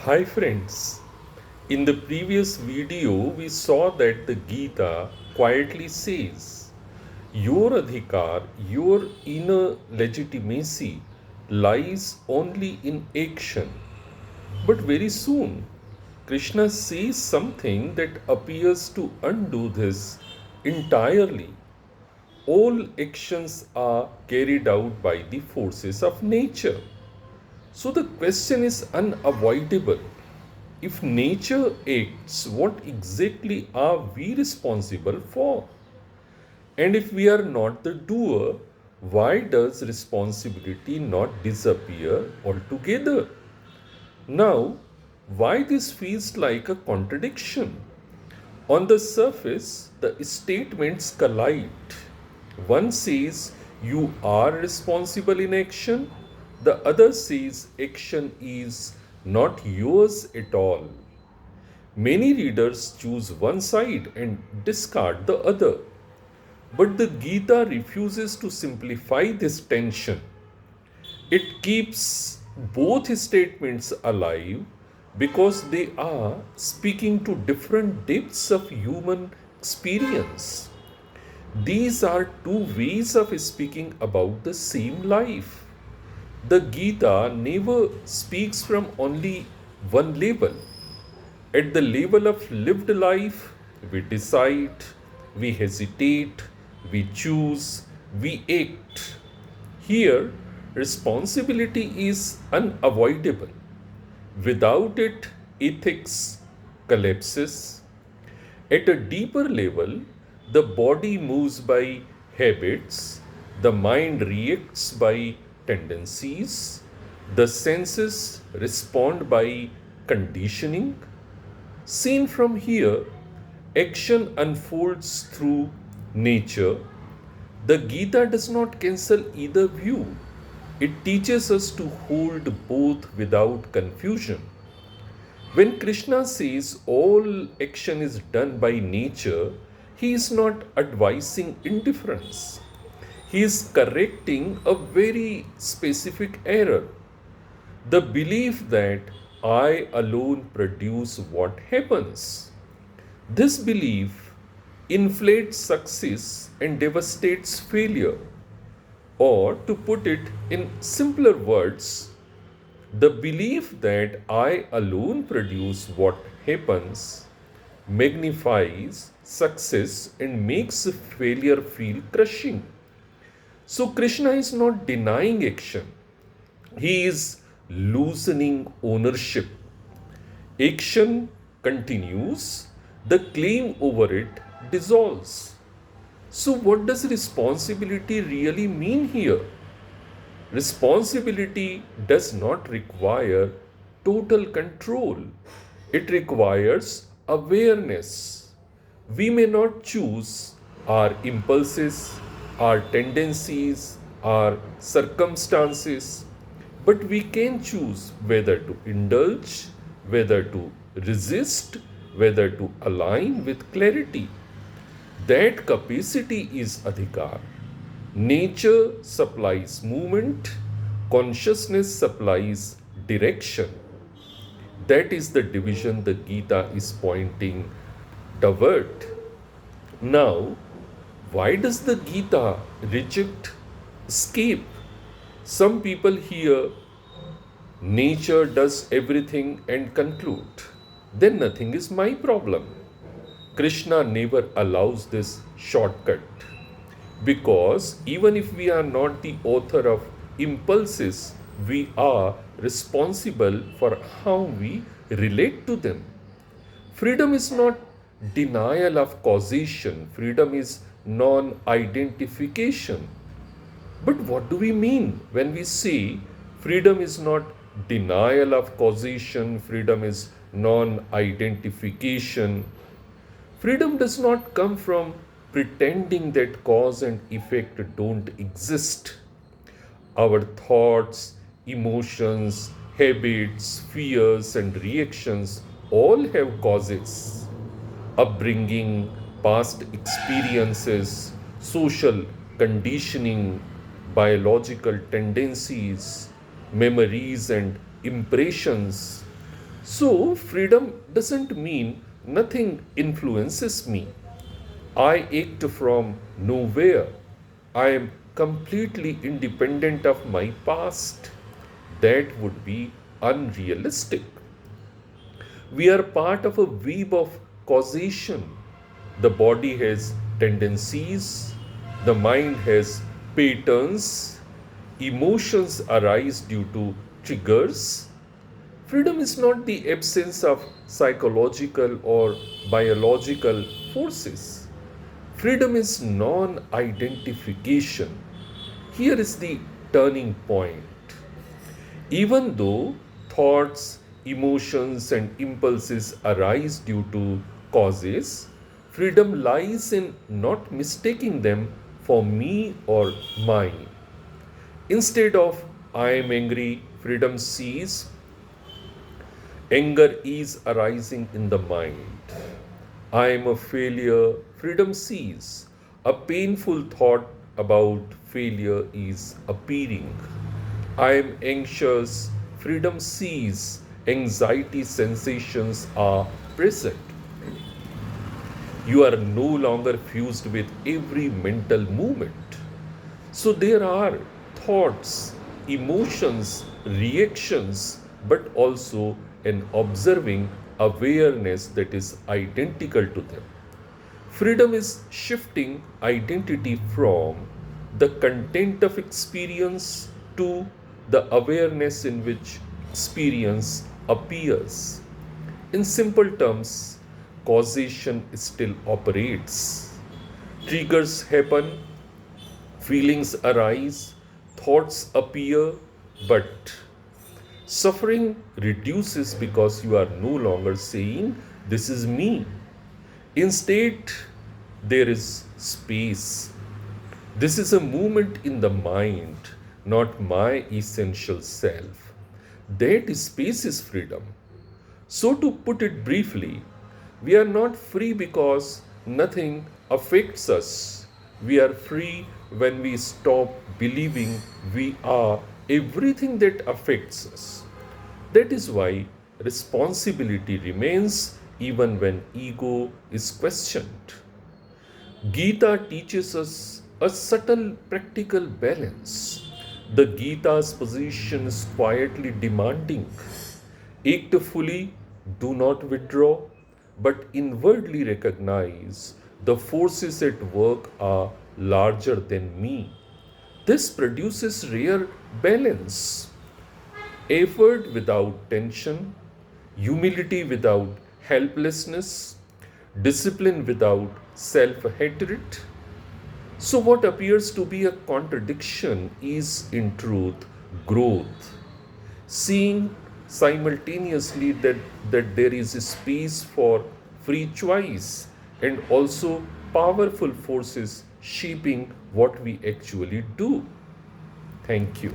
Hi friends, in the previous video we saw that the Gita quietly says, your adhikar, your inner legitimacy lies only in action. But very soon, Krishna says something that appears to undo this entirely. All actions are carried out by the forces of nature. So the question is unavoidable. If nature acts, what exactly are we responsible for? And if we are not the doer, why does responsibility not disappear altogether? Now, why this feels like a contradiction? On the surface, the statements collide. One says you are responsible in action, the other says action is not yours at all. Many readers choose one side and discard the other. But the Gita refuses to simplify this tension. It keeps both statements alive because they are speaking to different depths of human experience. These are two ways of speaking about the same life. The Gita never speaks from only one level. At the level of lived life, we decide, we hesitate, we choose, we act. Here, responsibility is unavoidable. Without it, ethics collapses. At a deeper level, the body moves by habits, the mind reacts by tendencies, the senses respond by conditioning. Seen from here, action unfolds through nature. The Gita does not cancel either view. It teaches us to hold both without confusion. When Krishna says all action is done by nature, he is not advising indifference. He is correcting a very specific error. The belief that I alone produce what happens. This belief inflates success and devastates failure. Or, to put it in simpler words, the belief that I alone produce what happens magnifies success and makes failure feel crushing. So, Krishna is not denying action, he is loosening ownership. Action continues, the claim over it dissolves. So, what does responsibility really mean here? Responsibility does not require total control, it requires awareness. We may not choose our impulses, our tendencies, our circumstances, but we can choose whether to indulge, whether to resist, whether to align with clarity. That capacity is adhikar. Nature supplies movement, consciousness supplies direction. That is the division the Gita is pointing toward. Now, why does the Gita reject escape? Some people hear nature does everything and conclude, then nothing is my problem. Krishna never allows this shortcut because even if we are not the author of impulses, we are responsible for how we relate to them. Freedom is not denial of causation, freedom is non identification. But what do we mean when we say freedom is not denial of causation, freedom is non identification? Freedom does not come from pretending that cause and effect don't exist. Our thoughts, emotions, habits, fears, and reactions all have causes. Upbringing, past experiences, social conditioning, biological tendencies, memories, and impressions. So, freedom doesn't mean nothing influences me. I act from nowhere. I am completely independent of my past. That would be unrealistic. We are part of a web of causation. The body has tendencies, the mind has patterns, emotions arise due to triggers. Freedom is not the absence of psychological or biological forces. Freedom is non identification. Here is the turning point. Even though thoughts, emotions, and impulses arise due to causes, freedom lies in not mistaking them for me or mine. Instead of I am angry, freedom sees anger is arising in the mind. I am a failure, freedom sees a painful thought about failure is appearing. I am anxious, freedom sees anxiety sensations are present. You are no longer fused with every mental movement. So there are thoughts, emotions, reactions, but also an observing awareness that is identical to them. Freedom is shifting identity from the content of experience to the awareness in which experience appears. In simple terms, causation still operates. Triggers happen, feelings arise, thoughts appear, but suffering reduces because you are no longer saying, "This is me." Instead, there is space. This is a movement in the mind, not my essential self. That space is freedom. So, to put it briefly, we are not free because nothing affects us. We are free when we stop believing we are everything that affects us. That is why responsibility remains even when ego is questioned. Gita teaches us a subtle practical balance. The Gita's position is quietly demanding. Act fully, do not withdraw, but inwardly recognize the forces at work are larger than me. This produces rare balance. Effort without tension, humility without helplessness, discipline without self hatred. So, what appears to be a contradiction is in truth growth. Seeing simultaneously that there is a space for free choice and also powerful forces shaping what we actually do. Thank you.